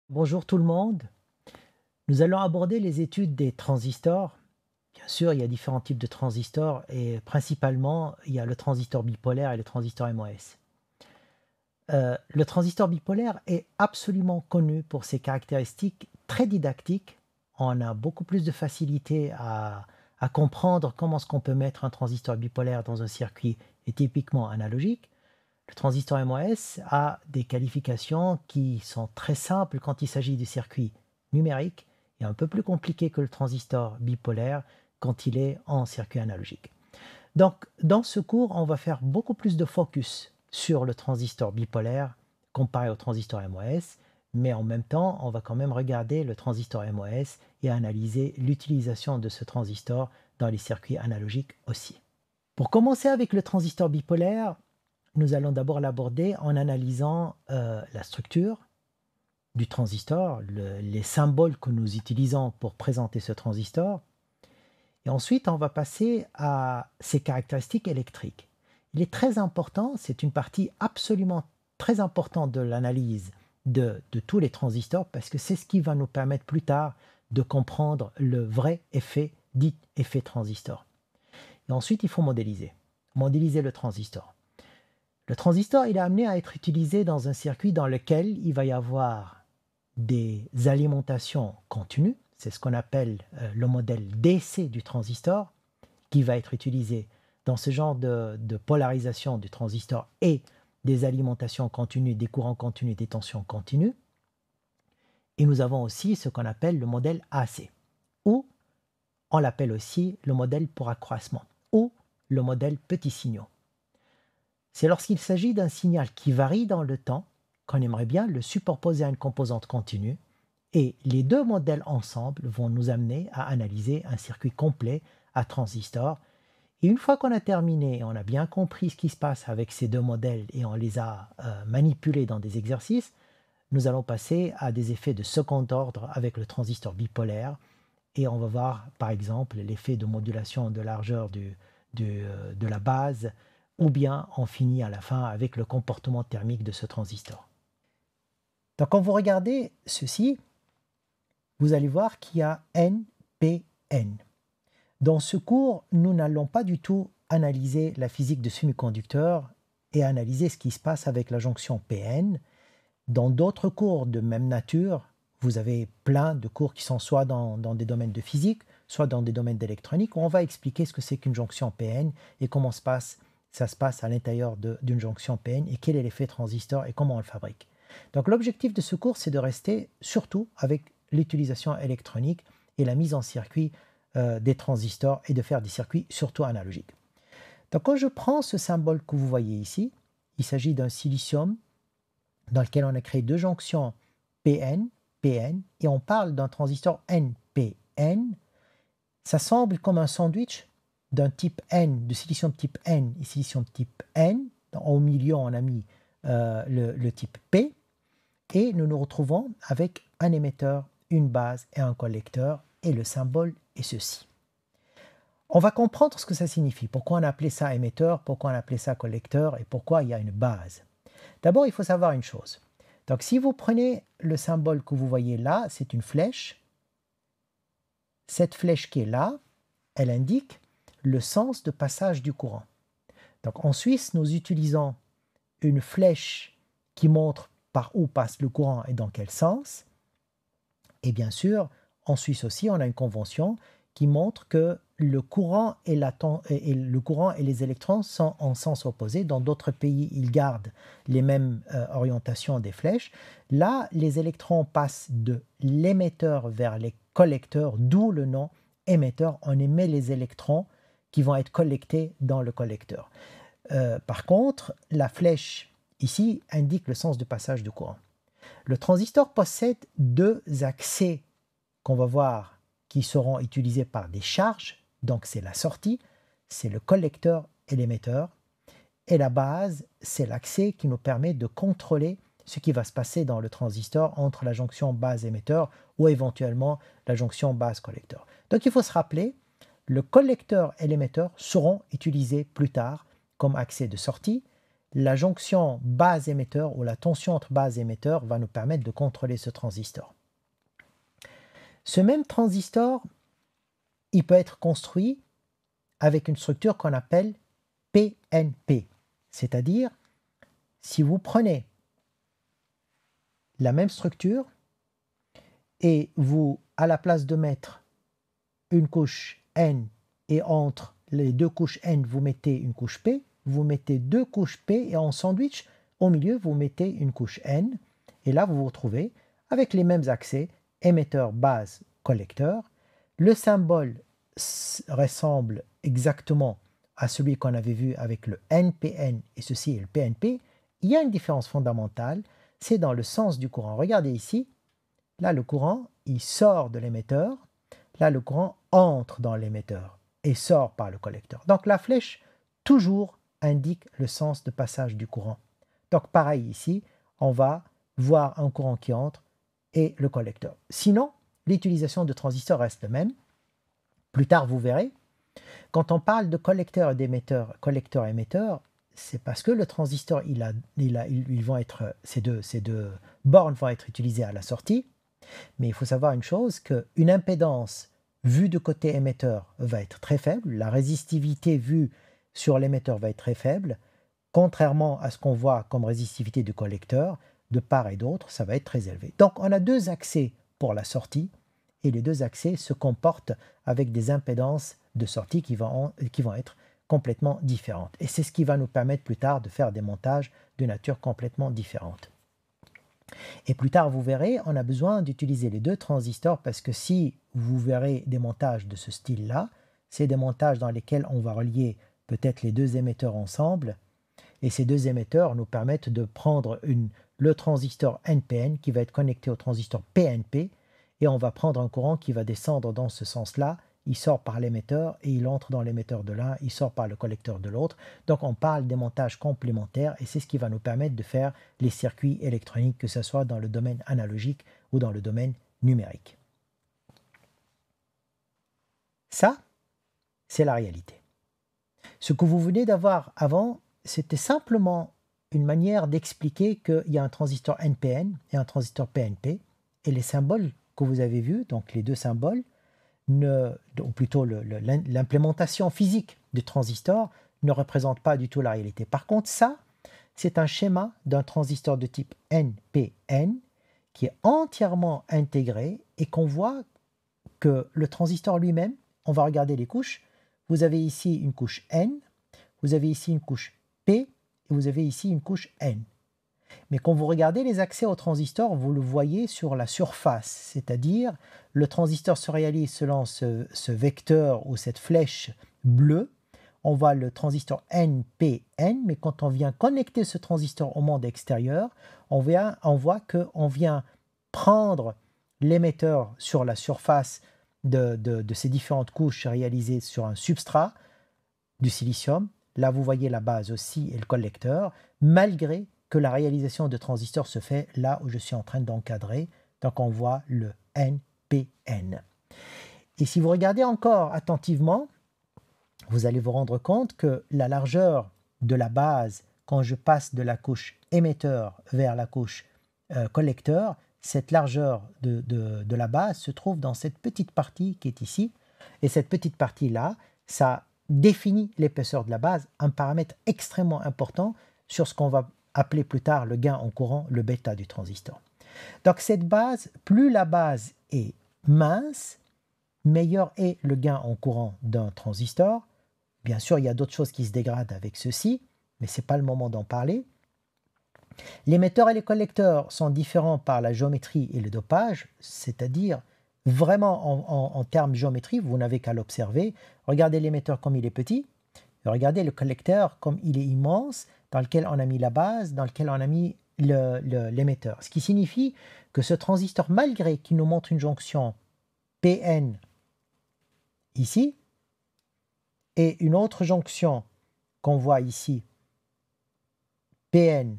Bonjour tout le monde. Nous allons aborder les études des transistors. Bien sûr, il y a différents types de transistors et principalement, il y a le transistor bipolaire et le transistor MOS. Le transistor bipolaire est absolument connu pour ses caractéristiques très didactiques. On a beaucoup plus de facilité à comprendre comment est-ce qu'on peut mettre un transistor bipolaire dans un circuit et typiquement analogique. Le transistor MOS a des qualifications qui sont très simples quand il s'agit de circuits numériques et un peu plus compliqués que le transistor bipolaire quand il est en circuit analogique. Donc, dans ce cours, on va faire beaucoup plus de focus sur le transistor bipolaire comparé au transistor MOS, mais en même temps, on va quand même regarder le transistor MOS et analyser l'utilisation de ce transistor dans les circuits analogiques aussi. Pour commencer avec le transistor bipolaire, nous allons d'abord l'aborder en analysant la structure du transistor, les symboles que nous utilisons pour présenter ce transistor. Et ensuite, on va passer à ses caractéristiques électriques. Il est très important, c'est une partie absolument très importante de l'analyse de tous les transistors parce que c'est ce qui va nous permettre plus tard de comprendre le vrai effet, dit effet transistor. Et ensuite, il faut modéliser le transistor. Le transistor, il est amené à être utilisé dans un circuit dans lequel il va y avoir des alimentations continues. C'est ce qu'on appelle le modèle DC du transistor, qui va être utilisé dans ce genre de polarisation du transistor et des alimentations continues, des courants continus, des tensions continues. Et nous avons aussi ce qu'on appelle le modèle AC, ou on l'appelle aussi le modèle pour accroissement, ou le modèle petits signaux. C'est lorsqu'il s'agit d'un signal qui varie dans le temps qu'on aimerait bien le superposer à une composante continue, et les deux modèles ensemble vont nous amener à analyser un circuit complet à transistor. Et une fois qu'on a terminé, on a bien compris ce qui se passe avec ces deux modèles et on les a manipulés dans des exercices, nous allons passer à des effets de second ordre avec le transistor bipolaire et on va voir par exemple l'effet de modulation de largeur de la base ou bien on finit à la fin avec le comportement thermique de ce transistor. Donc quand vous regardez ceci, vous allez voir qu'il y a N, P, N. Dans ce cours, nous n'allons pas du tout analyser la physique de semi-conducteurs et analyser ce qui se passe avec la jonction PN. Dans d'autres cours de même nature, vous avez plein de cours qui sont soit dans des domaines de physique, soit dans des domaines d'électronique, où on va expliquer ce que c'est qu'une jonction PN et comment ça se passe à l'intérieur d'une jonction PN et quel est l'effet transistor et comment on le fabrique. Donc l'objectif de ce cours, c'est de rester surtout avec l'utilisation électronique et la mise en circuit des transistors et de faire des circuits surtout analogiques. Donc quand je prends ce symbole que vous voyez ici, il s'agit d'un silicium dans lequel on a créé deux jonctions PN, PN, et on parle d'un transistor NPN. Ça semble comme un sandwich d'un type N, de silicium type N et silicium type N. Au milieu, on a mis le type P. Et nous nous retrouvons avec un émetteur, une base et un collecteur. Et le symbole est ceci. On va comprendre ce que ça signifie. Pourquoi on a appelé ça émetteur, pourquoi on a appelé ça collecteur et pourquoi il y a une base. D'abord, il faut savoir une chose. Donc, si vous prenez le symbole que vous voyez là, c'est une flèche. Cette flèche qui est là, elle indique le sens de passage du courant. Donc, en Suisse, nous utilisons une flèche qui montre par où passe le courant et dans quel sens. Et bien sûr, en Suisse aussi, on a une convention qui montre que le courant et les électrons sont en sens opposé. Dans d'autres pays, ils gardent les mêmes orientations des flèches. Là, les électrons passent de l'émetteur vers les collecteurs, d'où le nom émetteur. On émet les électrons qui vont être collectés dans le collecteur. Par contre, la flèche ici indique le sens de passage du courant. Le transistor possède deux accès qu'on va voir qui seront utilisés par des charges. Donc c'est la sortie, c'est le collecteur et l'émetteur. Et la base, c'est l'accès qui nous permet de contrôler ce qui va se passer dans le transistor entre la jonction base-émetteur ou éventuellement la jonction base-collecteur. Donc il faut se rappeler, le collecteur et l'émetteur seront utilisés plus tard comme accès de sortie. la jonction base-émetteur ou la tension entre base et émetteur va nous permettre de contrôler ce transistor. Ce même transistor, il peut être construit avec une structure qu'on appelle PNP. C'est-à-dire, si vous prenez la même structure et vous, à la place de mettre une couche N et entre les deux couches N, vous mettez une couche P, vous mettez deux couches P et en sandwich, au milieu, vous mettez une couche N. Et là, vous vous retrouvez avec les mêmes accès, émetteur, base, collecteur. Le symbole ressemble exactement à celui qu'on avait vu avec le NPN et ceci est le PNP. Il y a une différence fondamentale, c'est dans le sens du courant. Regardez ici, là le courant, il sort de l'émetteur, là le courant entre dans l'émetteur et sort par le collecteur. Donc la flèche toujours indique le sens de passage du courant. Donc pareil ici, on va voir un courant qui entre et le collecteur. Sinon, l'utilisation de transistors reste la même. Plus tard, vous verrez, quand on parle de collecteur et d'émetteur, collecteur-émetteur, c'est parce que le transistor, ces deux bornes vont être utilisées à la sortie. Mais il faut savoir une chose, qu'une impédance vue du côté émetteur va être très faible, la résistivité vue sur l'émetteur va être très faible, contrairement à ce qu'on voit comme résistivité du collecteur, de part et d'autre, ça va être très élevé. Donc on a deux accès pour la sortie, et les deux accès se comportent avec des impédances de sortie qui vont être complètement différentes. Et c'est ce qui va nous permettre plus tard de faire des montages de nature complètement différente. Et plus tard, vous verrez, on a besoin d'utiliser les deux transistors parce que si vous verrez des montages de ce style-là, c'est des montages dans lesquels on va relier peut-être les deux émetteurs ensemble et ces deux émetteurs nous permettent de prendre le transistor NPN qui va être connecté au transistor PNP et on va prendre un courant qui va descendre dans ce sens-là. Il sort par l'émetteur et il entre dans l'émetteur de l'un, il sort par le collecteur de l'autre. Donc on parle des montages complémentaires et c'est ce qui va nous permettre de faire les circuits électroniques, que ce soit dans le domaine analogique ou dans le domaine numérique. Ça, c'est la réalité. Ce que vous venez d'avoir avant, c'était simplement une manière d'expliquer qu'il y a un transistor NPN et un transistor PNP et les symboles que vous avez vus, donc les deux symboles, ou plutôt l'implémentation physique du transistor ne représente pas du tout la réalité. Par contre, ça, c'est un schéma d'un transistor de type NPN qui est entièrement intégré et qu'on voit que le transistor lui-même, on va regarder les couches, vous avez ici une couche N, vous avez ici une couche P et vous avez ici une couche N. Mais quand vous regardez les accès au transistor, vous le voyez sur la surface, c'est-à-dire le transistor se réalise selon ce vecteur ou cette flèche bleue. On voit le transistor NPN, mais quand on vient connecter ce transistor au monde extérieur, on voit qu'on vient prendre l'émetteur sur la surface de ces différentes couches réalisées sur un substrat du silicium. Là, vous voyez la base aussi et le collecteur, malgré que la réalisation de transistors se fait là où je suis en train d'encadrer. Donc on voit le NPN. Et si vous regardez encore attentivement, vous allez vous rendre compte que la largeur de la base, quand je passe de la couche émetteur vers la couche collecteur, cette largeur de la base se trouve dans cette petite partie qui est ici. Et cette petite partie-là, ça définit l'épaisseur de la base, un paramètre extrêmement important sur ce qu'on va appeler plus tard le gain en courant, le bêta du transistor. Donc cette base, plus la base est mince, meilleur est le gain en courant d'un transistor. Bien sûr, il y a d'autres choses qui se dégradent avec ceci, mais ce n'est pas le moment d'en parler. L'émetteur et les collecteurs sont différents par la géométrie et le dopage, c'est-à-dire vraiment en termes de géométrie, vous n'avez qu'à l'observer. Regardez l'émetteur comme il est petit, regardez le collecteur comme il est immense, dans lequel on a mis la base, dans lequel on a mis l'émetteur. Ce qui signifie que ce transistor, malgré qu'il nous montre une jonction PN ici, et une autre jonction qu'on voit ici, PN,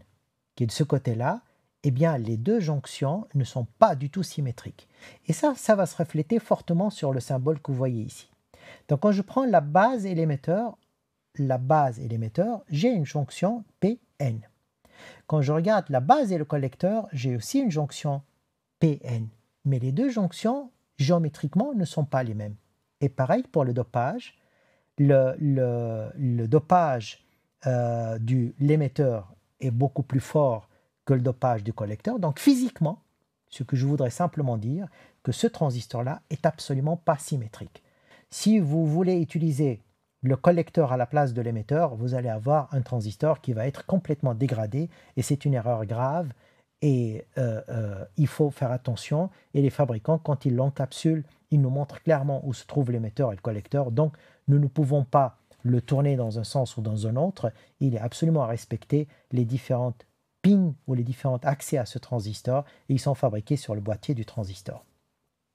qui est de ce côté-là, eh bien les deux jonctions ne sont pas du tout symétriques. Et ça va se refléter fortement sur le symbole que vous voyez ici. Donc quand je prends la base et l'émetteur, j'ai une jonction P N. Quand je regarde la base et le collecteur, j'ai aussi une jonction PN. Mais les deux jonctions, géométriquement, ne sont pas les mêmes. Et pareil pour le dopage. Le dopage de l'émetteur est beaucoup plus fort que le dopage du collecteur. Donc physiquement, ce que je voudrais simplement dire, que ce transistor-là est absolument pas symétrique. Si vous voulez utiliser le collecteur à la place de l'émetteur, vous allez avoir un transistor qui va être complètement dégradé et c'est une erreur grave et il faut faire attention. Et les fabricants, quand ils l'encapsulent, ils nous montrent clairement où se trouve l'émetteur et le collecteur. Donc, nous ne pouvons pas le tourner dans un sens ou dans un autre. Il est absolument à respecter les différentes pins ou les différents accès à ce transistor et ils sont fabriqués sur le boîtier du transistor.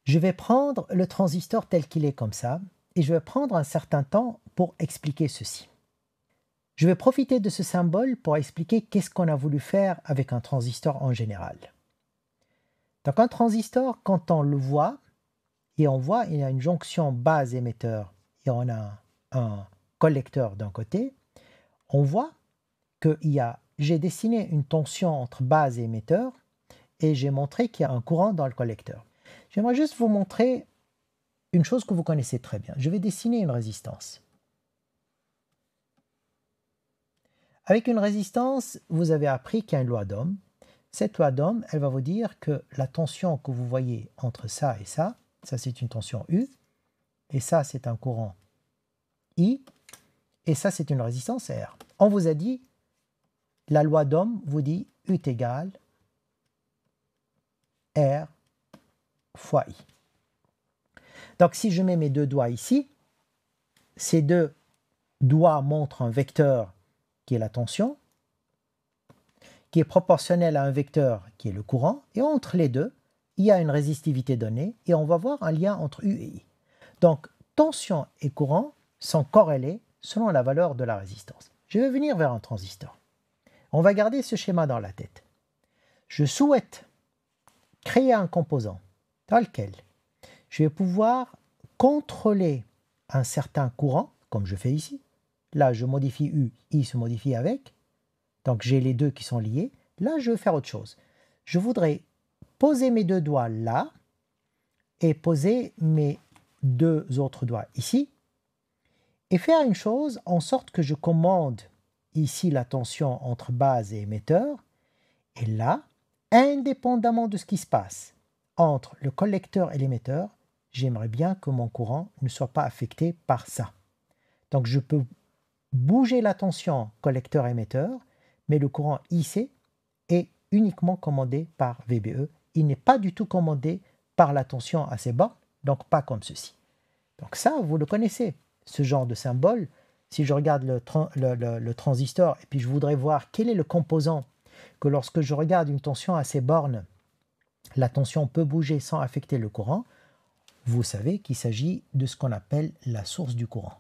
Je vais prendre le transistor tel qu'il est comme ça et je vais prendre un certain temps pour expliquer ceci. Je vais profiter de ce symbole pour expliquer qu'est-ce qu'on a voulu faire avec un transistor en général. Donc un transistor, quand on le voit, et on voit il y a une jonction base-émetteur et on a un collecteur d'un côté, on voit que j'ai dessiné une tension entre base et émetteur et j'ai montré qu'il y a un courant dans le collecteur. J'aimerais juste vous montrer une chose que vous connaissez très bien. Je vais dessiner une résistance. Avec une résistance, vous avez appris qu'il y a une loi d'Ohm. Cette loi d'Ohm, elle va vous dire que la tension que vous voyez entre ça c'est une tension U, et ça c'est un courant I, et ça c'est une résistance R. On vous a dit, la loi d'Ohm vous dit U est égal R fois I. Donc si je mets mes deux doigts ici, ces deux doigts montrent un vecteur qui est la tension, qui est proportionnel à un vecteur qui est le courant, et entre les deux, il y a une résistivité donnée, et on va voir un lien entre U et I. Donc, tension et courant sont corrélés selon la valeur de la résistance. Je vais venir vers un transistor. On va garder ce schéma dans la tête. Je souhaite créer un composant dans lequel je vais pouvoir contrôler un certain courant, comme je fais ici. Là, je modifie U, I se modifie avec. Donc, j'ai les deux qui sont liés. Là, je veux faire autre chose. Je voudrais poser mes deux doigts là et poser mes deux autres doigts ici et faire une chose en sorte que je commande ici la tension entre base et émetteur et là, indépendamment de ce qui se passe entre le collecteur et l'émetteur, j'aimerais bien que mon courant ne soit pas affecté par ça. Donc, je peux bouger la tension collecteur-émetteur, mais le courant IC est uniquement commandé par VBE. Il n'est pas du tout commandé par la tension à ces bornes, donc pas comme ceci. Donc ça, vous le connaissez, ce genre de symbole. Si je regarde le transistor et puis je voudrais voir quel est le composant que lorsque je regarde une tension à ces bornes, la tension peut bouger sans affecter le courant, vous savez qu'il s'agit de ce qu'on appelle la source du courant.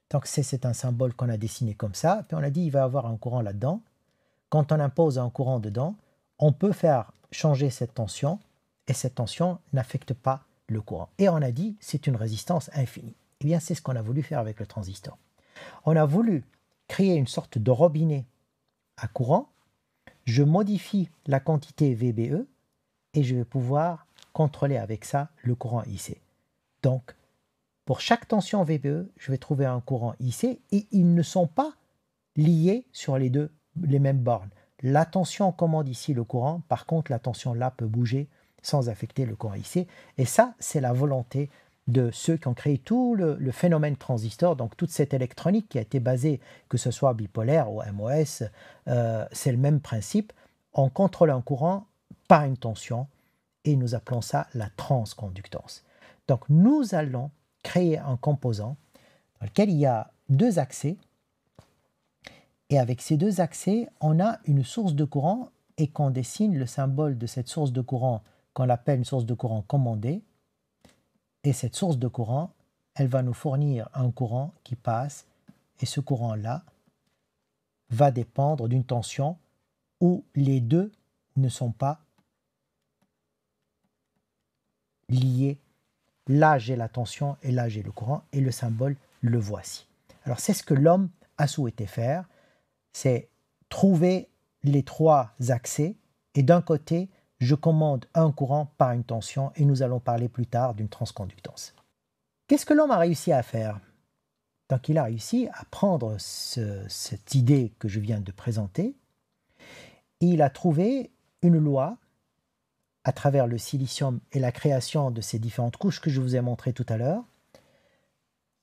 Donc c'est un symbole qu'on a dessiné comme ça, puis on a dit il va y avoir un courant là-dedans. Quand on impose un courant dedans, on peut faire changer cette tension, et cette tension n'affecte pas le courant. Et on a dit c'est une résistance infinie. Eh bien c'est ce qu'on a voulu faire avec le transistor. On a voulu créer une sorte de robinet à courant. Je modifie la quantité VBE et je vais pouvoir contrôler avec ça le courant IC. Donc, pour chaque tension VBE, je vais trouver un courant IC et ils ne sont pas liés sur les mêmes bornes. La tension commande ici le courant, par contre la tension là peut bouger sans affecter le courant IC. Et ça, c'est la volonté de ceux qui ont créé tout le phénomène transistor, donc toute cette électronique qui a été basée, que ce soit bipolaire ou MOS, c'est le même principe. On contrôle un courant par une tension et nous appelons ça la transconductance. Donc nous allons créer un composant dans lequel il y a deux accès et avec ces deux accès, on a une source de courant et qu'on dessine le symbole de cette source de courant qu'on appelle une source de courant commandée. Et cette source de courant, elle va nous fournir un courant qui passe et ce courant-là va dépendre d'une tension où les deux ne sont pas liés. Là, j'ai la tension et là, j'ai le courant et le symbole, le voici. Alors, c'est ce que l'homme a souhaité faire. c'est trouver les trois accès et d'un côté, je commande un courant par une tension et nous allons parler plus tard d'une transconductance. Qu'est-ce que l'homme a réussi à faire? Donc il a réussi à prendre cette idée que je viens de présenter et il a trouvé une loi à travers le silicium et la création de ces différentes couches que je vous ai montrées tout à l'heure,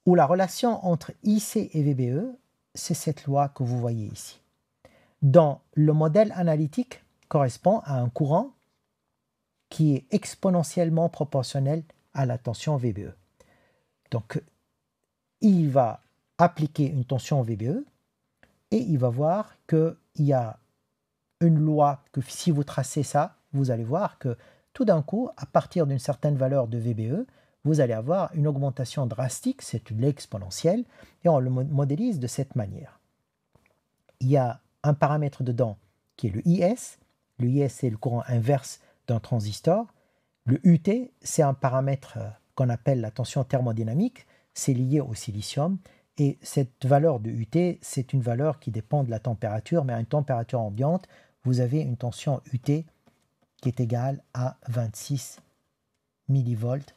où la relation entre IC et VBE, c'est cette loi que vous voyez ici. Dans le modèle analytique correspond à un courant qui est exponentiellement proportionnel à la tension VBE. Donc, il va appliquer une tension VBE et il va voir qu'il y a une loi que si vous tracez ça, vous allez voir que tout d'un coup, à partir d'une certaine valeur de VBE, vous allez avoir une augmentation drastique, c'est l'exponentielle, et on le modélise de cette manière. Il y a un paramètre dedans qui est le IS. Le IS, c'est le courant inverse d'un transistor. Le UT, c'est un paramètre qu'on appelle la tension thermodynamique. C'est lié au silicium. Et cette valeur de UT, c'est une valeur qui dépend de la température, mais à une température ambiante, vous avez une tension UT qui est égale à 26 millivolts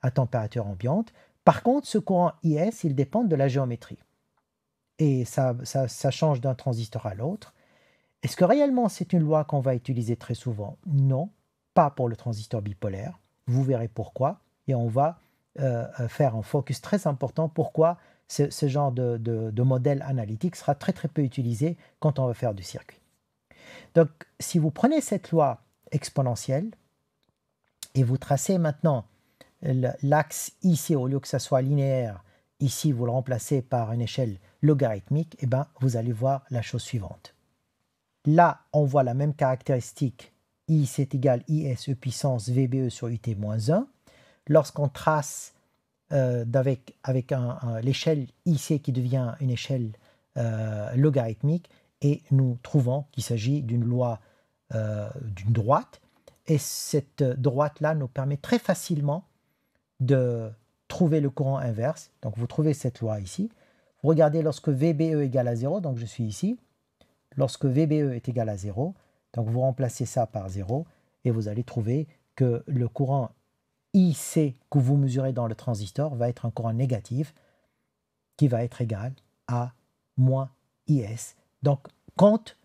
à température ambiante. Par contre, ce courant IS, il dépend de la géométrie. Et ça change d'un transistor à l'autre. Est-ce que réellement c'est une loi qu'on va utiliser très souvent? Non, pas pour le transistor bipolaire. Vous verrez pourquoi. Et on va faire un focus très important pourquoi ce genre de modèle analytique sera très très peu utilisé quand on va faire du circuit. Donc, si vous prenez cette loi exponentielle et vous tracez maintenant l'axe ici, au lieu que ça soit linéaire, ici vous le remplacez par une échelle logarithmique, et ben, vous allez voir la chose suivante. Là, on voit la même caractéristique, I c'est égal ISE puissance VBE sur UT moins 1. Lorsqu'on trace avec l'échelle IC qui devient une échelle logarithmique, et nous trouvons qu'il s'agit d'une loi d'une droite, et cette droite-là nous permet très facilement de trouver le courant inverse. Donc vous trouvez cette loi ici. Vous regardez lorsque VBE égale à 0, donc je suis ici. Lorsque VBE est égal à 0, donc vous remplacez ça par 0 et vous allez trouver que le courant IC que vous mesurez dans le transistor va être un courant négatif qui va être égal à moins IS. Donc quand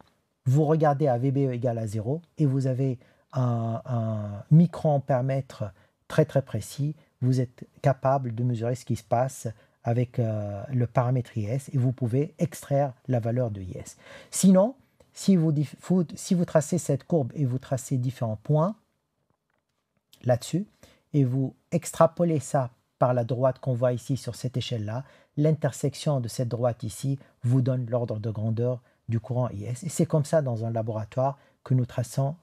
vous regardez à VBE égale à 0 et vous avez un microampèremètre très très précis, vous êtes capable de mesurer ce qui se passe avec le paramètre IS et vous pouvez extraire la valeur de IS. Sinon, si vous tracez cette courbe et vous tracez différents points là-dessus et vous extrapolez ça par la droite qu'on voit ici sur cette échelle-là, l'intersection de cette droite ici vous donne l'ordre de grandeur du courant IS. Et c'est comme ça dans un laboratoire que nous traçons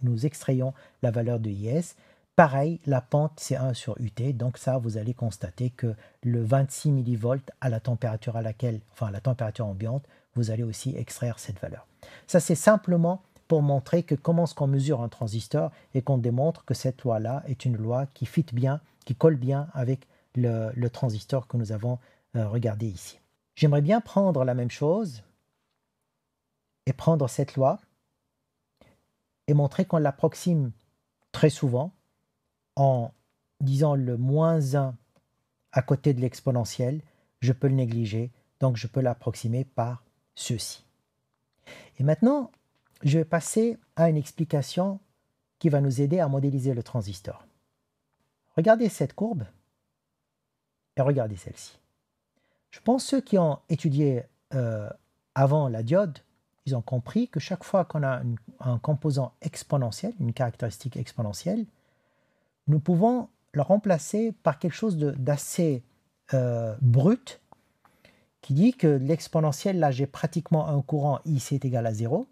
nous extrayons la valeur de IS. Pareil, la pente c'est 1 sur UT, donc ça vous allez constater que le 26 millivolts à la température à la température ambiante, vous allez aussi extraire cette valeur. Ça c'est simplement pour montrer que comment est-ce qu'on mesure un transistor et qu'on démontre que cette loi-là est une loi qui fit bien, qui colle bien avec le transistor que nous avons regardé ici. J'aimerais bien prendre la même chose et prendre cette loi et montrer qu'on l'approxime très souvent en disant le moins 1 à côté de l'exponentielle, je peux le négliger, donc je peux l'approximer par ceci. Et maintenant, je vais passer à une explication qui va nous aider à modéliser le transistor. Regardez cette courbe et regardez celle-ci. Je pense que ceux qui ont étudié avant la diode, ils ont compris que chaque fois qu'on a un composant exponentiel, une caractéristique exponentielle, nous pouvons le remplacer par quelque chose d'assez brut qui dit que l'exponentielle, là j'ai pratiquement un courant IC est égal à 0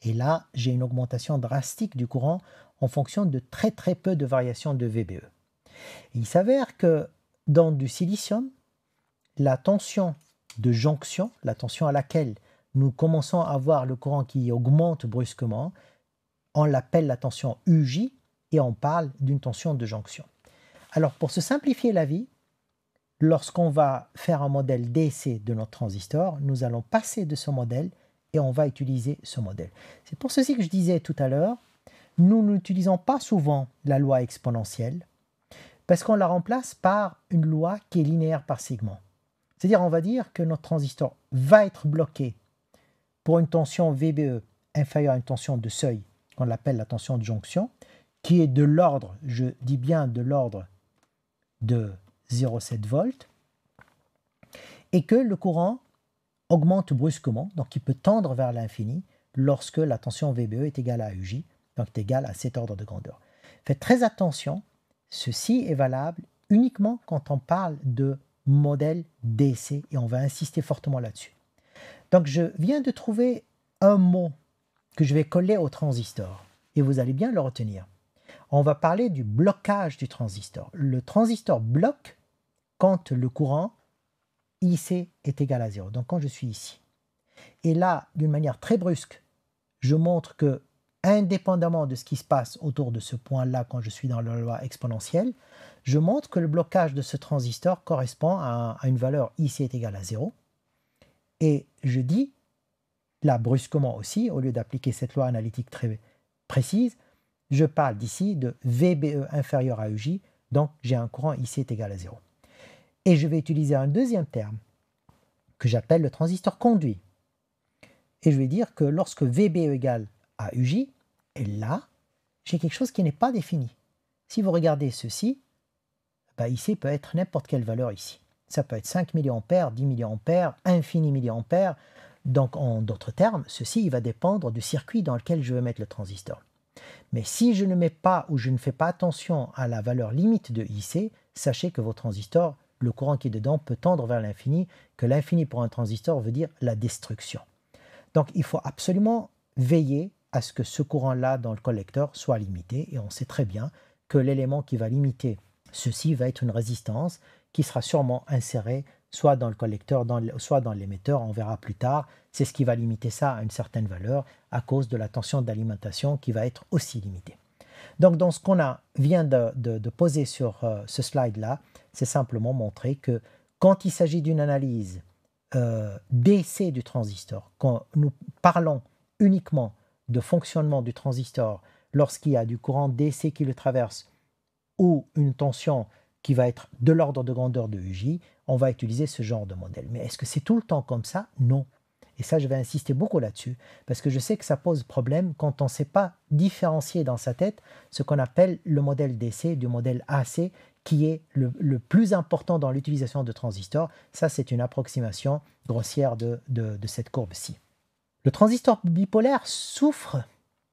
et là j'ai une augmentation drastique du courant en fonction de très très peu de variations de VBE. Et il s'avère que dans du silicium, la tension de jonction, la tension à laquelle nous commençons à avoir le courant qui augmente brusquement, on l'appelle la tension UJ et on parle d'une tension de jonction. Alors pour se simplifier la vie, lorsqu'on va faire un modèle DC de notre transistor, nous allons passer de ce modèle et on va utiliser ce modèle. C'est pour ceci que je disais tout à l'heure, nous n'utilisons pas souvent la loi exponentielle parce qu'on la remplace par une loi qui est linéaire par segment. C'est-à-dire, on va dire que notre transistor va être bloqué pour une tension VBE inférieure à une tension de seuil, qu'on appelle la tension de jonction, qui est de l'ordre, je dis bien de l'ordre de 0,7 volts, et que le courant augmente brusquement, donc il peut tendre vers l'infini lorsque la tension VBE est égale à UJ, donc est égale à cet ordre de grandeur. Faites très attention, ceci est valable uniquement quand on parle de modèle DC, et on va insister fortement là-dessus. Donc je viens de trouver un mot que je vais coller au transistor, et vous allez bien le retenir. On va parler du blocage du transistor. Le transistor bloque quand le courant IC est égal à 0, donc quand je suis ici. Et là, d'une manière très brusque, je montre que, indépendamment de ce qui se passe autour de ce point-là quand je suis dans la loi exponentielle, je montre que le blocage de ce transistor correspond à une valeur IC est égal à 0. Et je dis, là brusquement aussi, au lieu d'appliquer cette loi analytique très précise, je parle d'ici de VBE inférieur à UJ, donc j'ai un courant IC est égal à 0. Et je vais utiliser un deuxième terme que j'appelle le transistor conduit. Et je vais dire que lorsque VBE égale à UJ, et là, j'ai quelque chose qui n'est pas défini. Si vous regardez ceci, ici peut être n'importe quelle valeur ici. Ça peut être 5 mA, 10 mA, infini milliampères. Donc en d'autres termes, ceci il va dépendre du circuit dans lequel je veux mettre le transistor. Mais si je ne mets pas ou je ne fais pas attention à la valeur limite de IC, sachez que vos transistors, le courant qui est dedans peut tendre vers l'infini, que l'infini pour un transistor veut dire la destruction. Donc il faut absolument veiller à ce que ce courant-là dans le collecteur soit limité, et on sait très bien que l'élément qui va limiter ceci va être une résistance qui sera sûrement insérée soit dans le collecteur, soit dans l'émetteur, on verra plus tard. C'est ce qui va limiter ça à une certaine valeur à cause de la tension d'alimentation qui va être aussi limitée. Donc dans ce qu'on vient de poser sur ce slide-là, c'est simplement montrer que quand il s'agit d'une analyse DC du transistor, quand nous parlons uniquement de fonctionnement du transistor lorsqu'il y a du courant DC qui le traverse ou une tension qui va être de l'ordre de grandeur de UJ, on va utiliser ce genre de modèle. Mais est-ce que c'est tout le temps comme ça? Non. Et ça, je vais insister beaucoup là-dessus, parce que je sais que ça pose problème quand on ne sait pas différencier dans sa tête ce qu'on appelle le modèle DC du modèle AC, qui est le plus important dans l'utilisation de transistors. Ça, c'est une approximation grossière de cette courbe-ci. Le transistor bipolaire souffre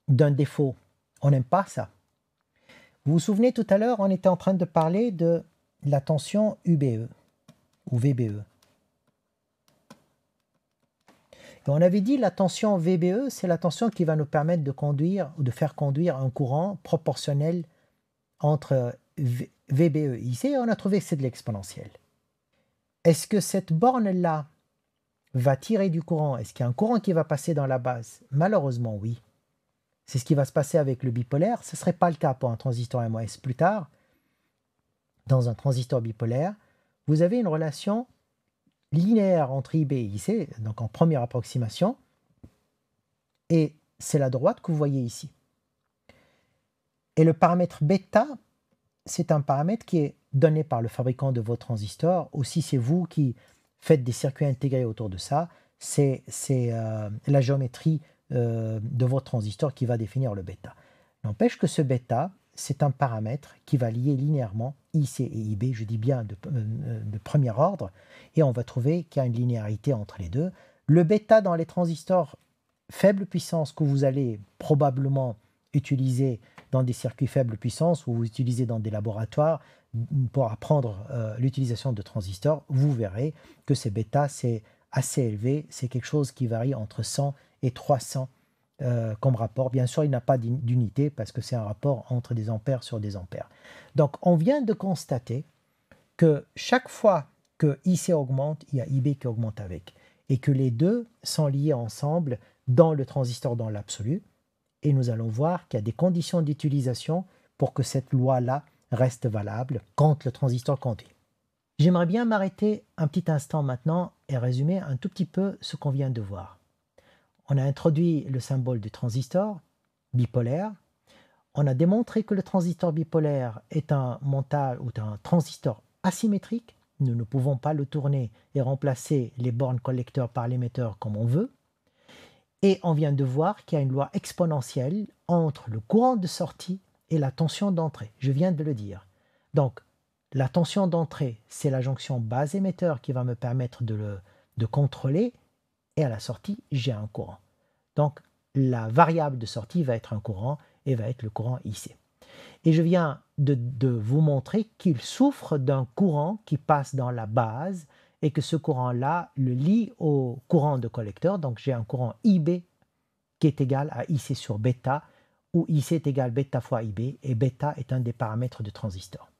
d'un défaut. On n'aime pas ça. Vous vous souvenez, tout à l'heure, on était en train de parler de la tension UBE ou VBE. Et on avait dit la tension VBE, c'est la tension qui va nous permettre de conduire ou de faire conduire un courant proportionnel entre VBE et IC, et on a trouvé que c'est de l'exponentielle. Est-ce que cette borne-là va tirer du courant? Est-ce qu'il y a un courant qui va passer dans la base? Malheureusement, oui. C'est ce qui va se passer avec le bipolaire. Ce ne serait pas le cas pour un transistor MOS plus tard. Dans un transistor bipolaire, vous avez une relation linéaire entre IB et IC, donc en première approximation, et c'est la droite que vous voyez ici. Et le paramètre bêta, c'est un paramètre qui est donné par le fabricant de vos transistors. Aussi, c'est vous qui faites des circuits intégrés autour de ça. C'est la géométrie de votre transistor qui va définir le bêta. N'empêche que ce bêta, c'est un paramètre qui va lier linéairement IC et IB, je dis bien de premier ordre, et on va trouver qu'il y a une linéarité entre les deux. Le bêta dans les transistors faible puissance que vous allez probablement utiliser dans des circuits faible puissance ou vous utilisez dans des laboratoires pour apprendre l'utilisation de transistors, vous verrez que ces bêta, c'est assez élevé, c'est quelque chose qui varie entre 100 et 300 comme rapport. Bien sûr, il n'a pas d'unité parce que c'est un rapport entre des ampères sur des ampères. Donc, on vient de constater que chaque fois que IC augmente, il y a IB qui augmente avec, et que les deux sont liés ensemble dans le transistor dans l'absolu. Et nous allons voir qu'il y a des conditions d'utilisation pour que cette loi-là reste valable quand le transistor conduit. J'aimerais bien m'arrêter un petit instant maintenant et résumer un tout petit peu ce qu'on vient de voir. On a introduit le symbole du transistor bipolaire. On a démontré que le transistor bipolaire est un montage ou un transistor asymétrique. Nous ne pouvons pas le tourner et remplacer les bornes collecteurs par l'émetteur comme on veut. Et on vient de voir qu'il y a une loi exponentielle entre le courant de sortie et la tension d'entrée. Je viens de le dire. Donc, la tension d'entrée, c'est la jonction base-émetteur qui va me permettre de contrôler. Et à la sortie, j'ai un courant. Donc, la variable de sortie va être un courant et va être le courant IC. Et je viens de vous montrer qu'il souffre d'un courant qui passe dans la base et que ce courant-là le lie au courant de collecteur. Donc j'ai un courant IB qui est égal à IC sur bêta, où IC est égal bêta fois IB, et bêta est un des paramètres du transistor.